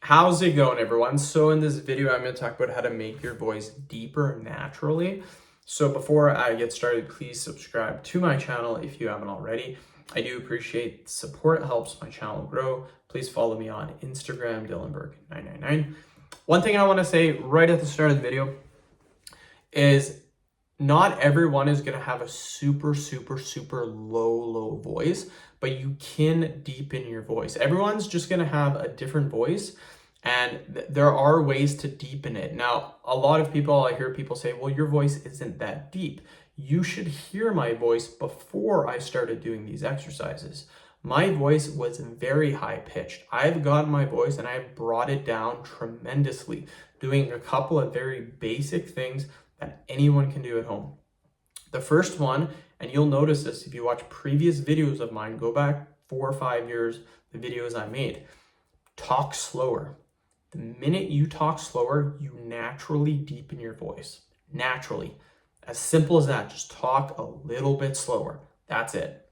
How's it going, everyone? So in this video, I'm going to talk about how to make your voice deeper naturally. So before I get started, please subscribe to my channel if you haven't already. I do appreciate the support. It helps my channel grow. Please follow me on Instagram, DylanBurke999. One thing I want to say right at the start of the video is not everyone is going to have a super low voice, but you can deepen your voice. Everyone's just going to have a different voice, and there are ways to deepen it. Now, a lot of people, I hear people say, well, your voice isn't that deep. You should hear my voice before I started doing these exercises. My voice was very high pitched. I've gotten my voice and I've brought it down tremendously, doing a couple of very basic things that anyone can do at home. The first one, and you'll notice this if you watch previous videos of mine, go back 4 or 5 years, the videos I made, talk slower. The minute you talk slower, you naturally deepen your voice. Naturally. As simple as that. Just talk a little bit slower. That's it.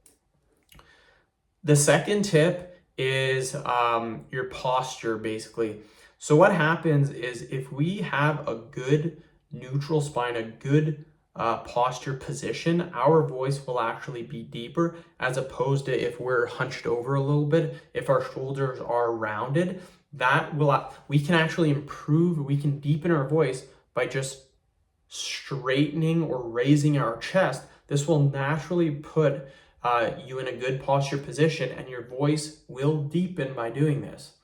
The second tip is your posture, basically. So what happens is if we have a good neutral spine, a good posture position, our voice will actually be deeper, as opposed to if we're hunched over a little bit. If our shoulders are rounded, we can actually improve, we can deepen our voice by just straightening or raising our chest. This will naturally put you in a good posture position, and your voice will deepen by doing this.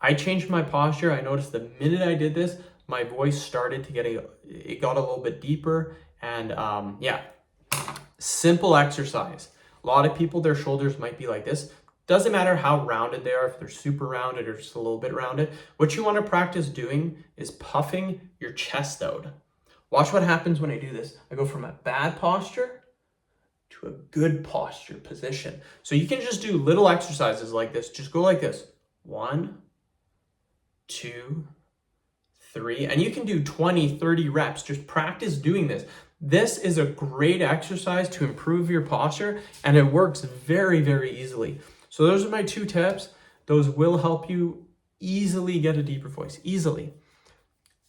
I changed my posture. I noticed the minute I did this, my voice started to it got a little bit deeper. And yeah, simple exercise. A lot of people, their shoulders might be like this. Doesn't matter how rounded they are, if they're super rounded or just a little bit rounded. What you want to practice doing is puffing your chest out. Watch what happens when I do this. I go from a bad posture to a good posture position. So you can just do little exercises like this. Just go like this. 1, 2, 3, and you can do 20, 30 reps. Just practice doing this. This is a great exercise to improve your posture, and it works very easily. So those are my 2 tips. Those will help you easily get a deeper voice, easily.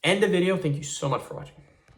End the video. Thank you so much for watching.